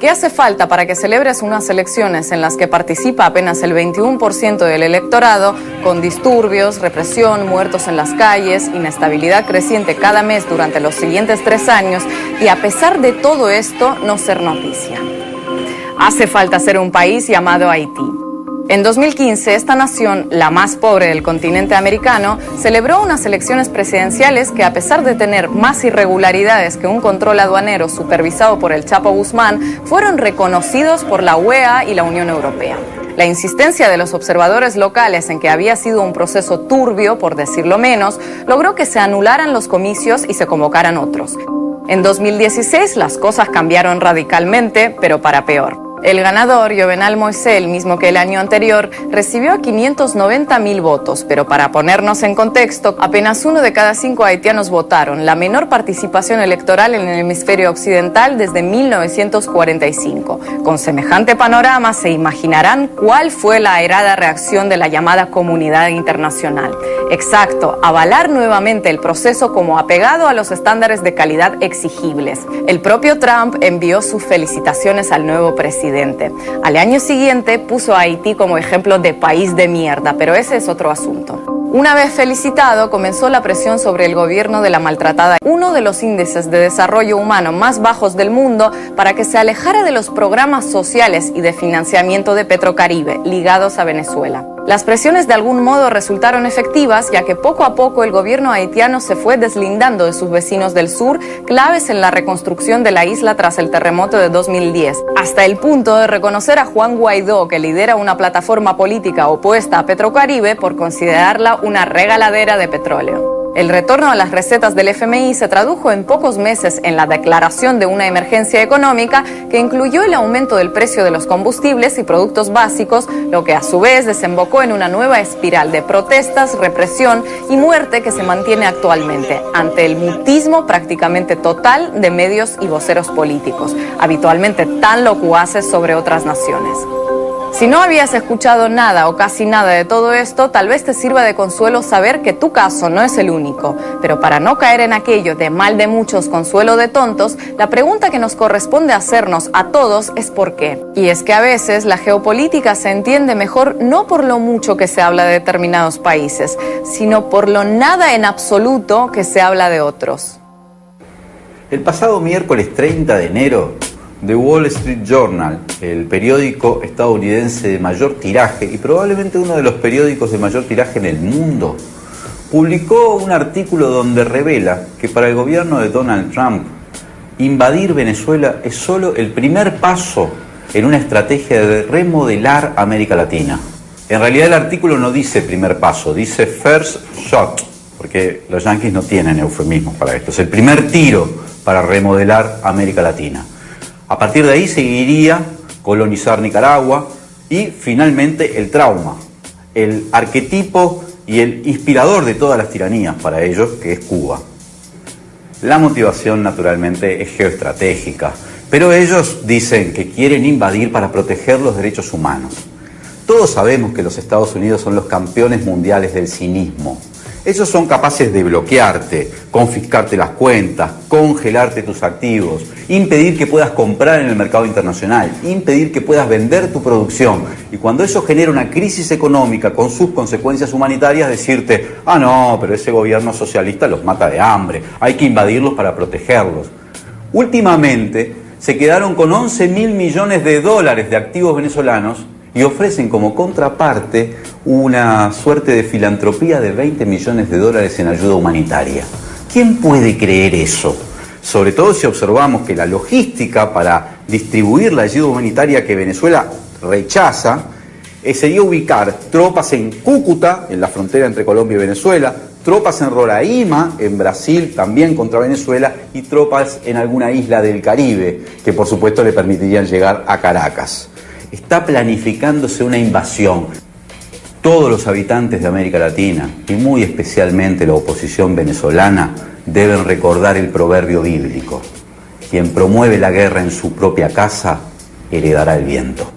¿Qué hace falta para que celebres unas elecciones en las que participa apenas el 21% del electorado, con disturbios, represión, muertos en las calles, inestabilidad creciente cada mes durante los siguientes 3 años y a pesar de todo esto no ser noticia? Hace falta ser un país llamado Haití. En 2015, esta nación, la más pobre del continente americano, celebró unas elecciones presidenciales que, a pesar de tener más irregularidades que un control aduanero supervisado por el Chapo Guzmán, fueron reconocidos por la UEA y la Unión Europea. La insistencia de los observadores locales en que había sido un proceso turbio, por decirlo menos, logró que se anularan los comicios y se convocaran otros. En 2016 las cosas cambiaron radicalmente, pero para peor. El ganador, Jovenel Moïse, el mismo que el año anterior, recibió 590.000 votos, pero para ponernos en contexto, apenas 1 de cada 5 haitianos votaron, la menor participación electoral en el hemisferio occidental desde 1945. Con semejante panorama, se imaginarán cuál fue la airada reacción de la llamada comunidad internacional. Exacto, avalar nuevamente el proceso como apegado a los estándares de calidad exigibles. El propio Trump envió sus felicitaciones al nuevo presidente. Al año siguiente puso a Haití como ejemplo de país de mierda, pero ese es otro asunto. Una vez felicitado, comenzó la presión sobre el gobierno de la maltratada, uno de los índices de desarrollo humano más bajos del mundo, para que se alejara de los programas sociales y de financiamiento de Petrocaribe ligados a Venezuela. Las presiones de algún modo resultaron efectivas, ya que poco a poco el gobierno haitiano se fue deslindando de sus vecinos del sur, claves en la reconstrucción de la isla tras el terremoto de 2010, hasta el punto de reconocer a Juan Guaidó, que lidera una plataforma política opuesta a Petrocaribe, por considerarla una regaladera de petróleo. El retorno a las recetas del FMI se tradujo en pocos meses en la declaración de una emergencia económica que incluyó el aumento del precio de los combustibles y productos básicos, lo que a su vez desembocó en una nueva espiral de protestas, represión y muerte que se mantiene actualmente, ante el mutismo prácticamente total de medios y voceros políticos, habitualmente tan locuaces sobre otras naciones. Si no habías escuchado nada o casi nada de todo esto, tal vez te sirva de consuelo saber que tu caso no es el único. Pero para no caer en aquello de mal de muchos, consuelo de tontos, la pregunta que nos corresponde hacernos a todos es ¿por qué? Y es que a veces la geopolítica se entiende mejor no por lo mucho que se habla de determinados países, sino por lo nada en absoluto que se habla de otros. El pasado miércoles 30 de enero, The Wall Street Journal, el periódico estadounidense de mayor tiraje y probablemente uno de los periódicos de mayor tiraje en el mundo, publicó un artículo donde revela que para el gobierno de Donald Trump invadir Venezuela es solo el primer paso en una estrategia de remodelar América Latina. En realidad el artículo no dice primer paso, dice first shot, porque los yanquis no tienen eufemismos para esto. Es el primer tiro para remodelar América Latina. A partir de ahí seguiría colonizar Nicaragua y finalmente el trauma, el arquetipo y el inspirador de todas las tiranías para ellos, que es Cuba. La motivación naturalmente es geoestratégica, pero ellos dicen que quieren invadir para proteger los derechos humanos. Todos sabemos que los Estados Unidos son los campeones mundiales del cinismo. Ellos son capaces de bloquearte, confiscarte las cuentas, congelarte tus activos, impedir que puedas comprar en el mercado internacional, impedir que puedas vender tu producción. Y cuando eso genera una crisis económica con sus consecuencias humanitarias, decirte, ah no, pero ese gobierno socialista los mata de hambre, hay que invadirlos para protegerlos. Últimamente se quedaron con 11.000 millones de dólares de activos venezolanos y ofrecen como contraparte una suerte de filantropía de 20 millones de dólares en ayuda humanitaria. ¿Quién puede creer eso? Sobre todo si observamos que la logística para distribuir la ayuda humanitaria que Venezuela rechaza sería ubicar tropas en Cúcuta, en la frontera entre Colombia y Venezuela, tropas en Roraima, en Brasil, también contra Venezuela, y tropas en alguna isla del Caribe, que por supuesto le permitirían llegar a Caracas. Está planificándose una invasión. Todos los habitantes de América Latina, y muy especialmente la oposición venezolana, deben recordar el proverbio bíblico: quien promueve la guerra en su propia casa, heredará el viento.